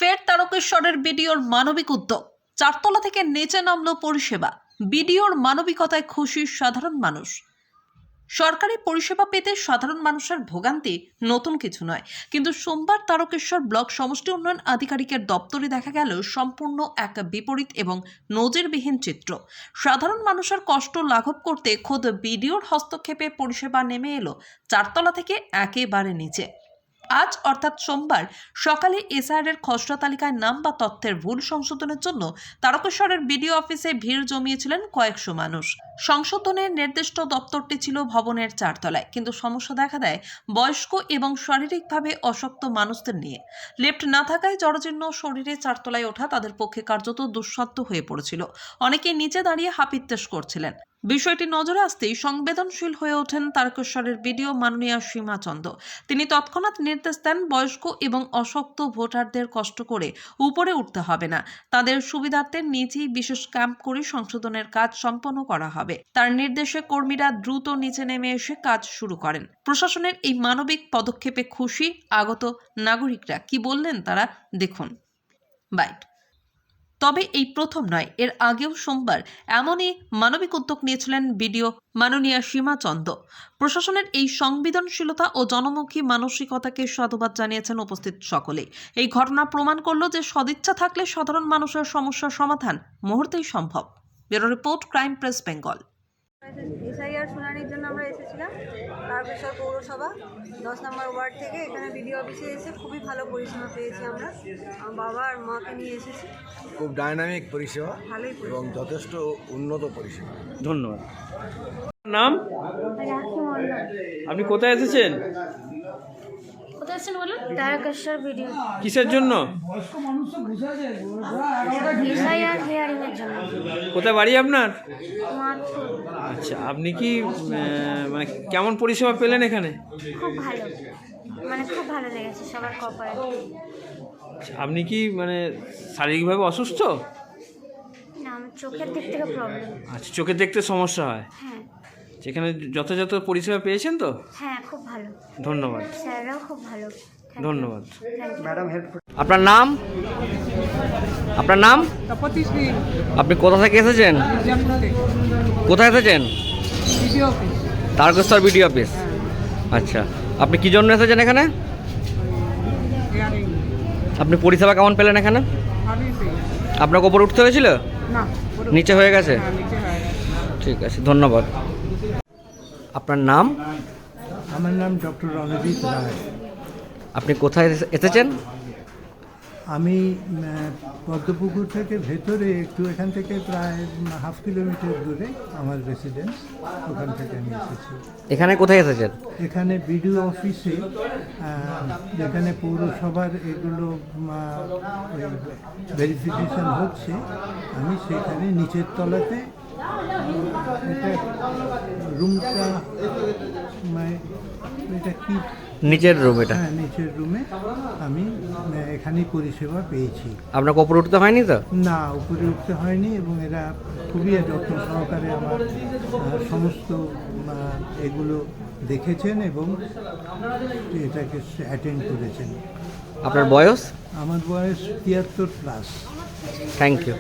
ফের তারকেশ্বরের বিডিওর মানবিক উদ্যোগ। চারতলা থেকে নিচে নামলো পরিষেবা। বিডিওর মানবিকতায় খুশি সাধারণ মানুষ। সরকারি পরিষেবা পেতে সাধারণ মানুষের ভোগান্তি নতুন কিছু নয়, কিন্তু সোমবার তারকেশ্বর ব্লক সমষ্টি উন্নয়ন আধিকারিকের দপ্তরে দেখা গেল সম্পূর্ণ এক বিপরীত এবং নজিরবিহীন চিত্র। সাধারণ মানুষের কষ্ট লাঘব করতে খোদ বিডিওর হস্তক্ষেপে পরিষেবা নেমে এলো চারতলা থেকে একেবারে নিচে। আজ অর্থাৎ সোমবার সকালে এসআইআর খসড়া তালিকায় নাম বা তথ্যের ভুল সংশোধনের জন্য তারকেশ্বরের বিডিও অফিসে ভিড় জমিয়েছিলেন কয়েকশো মানুষ। সংশোধনের নির্দিষ্ট দপ্তরটি ছিল ভবনের চারতলায়, কিন্তু সমস্যা দেখা দেয় বয়স্ক এবং শারীরিকভাবে অশক্ত মানুষদের নিয়ে। লিফট না থাকায় জরাজীর্ণ শরীরে চারতলায় ওঠা তাদের পক্ষে কার্যত দুঃসাধ্য হয়ে পড়েছিল। অনেকে নিচে দাঁড়িয়ে হাপিত্তেশ করছিলেন। বিষয়টি নজরে আসতেই সংবেদনশীল হয়ে ওঠেন তারকেশ্বরের বিডিও মাননীয়া সীমা চন্দ। তিনি তৎক্ষণাৎ নির্দেশ দেন, বয়স্ক এবং অশক্ত ভোটারদের কষ্ট করে উপরে উঠতে হবে না, তাদের সুবিধার্থে নিচেই বিশেষ ক্যাম্প করে সংশোধনের কাজ সম্পন্ন করা হবে। তার নির্দেশে কর্মীরা দ্রুত নিচে নেমে এসে কাজ শুরু করেন। প্রশাসনের এই মানবিক পদক্ষেপে খুশি আগত নাগরিকরা। কি বললেন তারা দেখুন। বাইট। তবে এই প্রথম নয়, এর আগেও সোমবার এমনই মানবিক উদ্যোগ নিয়েছিলেন বিডিও মাননীয়া সীমা চন্দ। প্রশাসনের এই সংবেদনশীলতা ও জনমুখী মানসিকতাকে সাধুবাদ জানিয়েছেন উপস্থিত সকলেই। এই ঘটনা প্রমাণ করল যে সদিচ্ছা থাকলে সাধারণ মানুষের সমস্যার সমাধান মুহূর্তেই সম্ভব। Bureau report, crime press, Bengal. SIR শুনানির জন্য আমরা এসেছিলাম তারকেশ্বর পৌরসভা 10 নম্বর ওয়ার্ড থেকে। এখানে বিডিও অফিসে এসে খুবই ভালো পরিষেবা পেয়েছি আমরা। আমার বাবা আর মাকে নিয়ে এসেছি। খুব ডাইনামিক পরিষেবা ভালোই এবং যথেষ্ট উন্নত পরিষেবা। ধন্যবাদ। নাম? রাখি মন্ডল। আপনি কোথায় এসেছেন? কোথায় আছেন বলুন? তারকেশ্বর ভিডিও কিসের জন্য? এসআইআর হিয়ারিং এর জন্য। কোথায় বাড়ি আপনার? মাতপুর। আচ্ছা, আপনি কি মানে কেমন পরিষেবা পেলেন এখানে? খুব ভালো, মানে খুব ভালো লেগেছে সবার কপারে। আচ্ছা, আপনি কি মানে শারীরিকভাবে অসুস্থ? না, আমার চোখের দিক থেকে প্রবলেম। আচ্ছা, চোখে দেখতে সমস্যা হয়। হ্যাঁ সেখানে যথাযথ পরিষেবা পেয়েছেন তো? হ্যাঁ, খুব ভালো। ধন্যবাদ। স্যাররাও খুব ভালো। ধন্যবাদ। Madam help. আপনার নাম? আপনার নাম? আপনি কোথা থেকে এসেছেন? কোথায় এসেছেন? Tarakeswar BDO office. আচ্ছা, আপনি কি জন্য এসেছেন এখানে? আপনি পরিষেবা কেমন পেলেন এখানে? আপনাকে ওপরে উঠতে হয়েছিল? নিচে হয়ে গেছে? ঠিক আছে, ধন্যবাদ। আপনার নাম? আমার নাম ডক্টর রণজিৎ রায়। আপনি কোথায় এসেছেন? আমি পদ্মপুকুর থেকে ভেতরে একটু, এখান থেকে প্রায় হাফ কিলোমিটার দূরে আমার রেসিডেন্স, ওখান থেকে আমি এসেছি। এখানে কোথায় এসেছেন? এখানে বিডিও অফিসে, যেখানে পৌরসভার এগুলো ভেরিফিকেশন হচ্ছে, আমি সেখানে নিচের তলাতে, এটা রুমটা, এটা কি নিচের রুম এটা? হ্যাঁ, নিচের রুমে আমি এখানেই পরিষেবা পেয়েছি। আপনাকে ওপরে উঠতে হয়নি তো? না, উপরে উঠতে হয়নি, এবং এরা খুবই যত্ন সহকারে আমার সমস্ত এগুলো দেখেছেন এবং এটাকে অ্যাটেন্ড করেছেন। আপনার বয়স? আমার বয়স 73+। Thank you.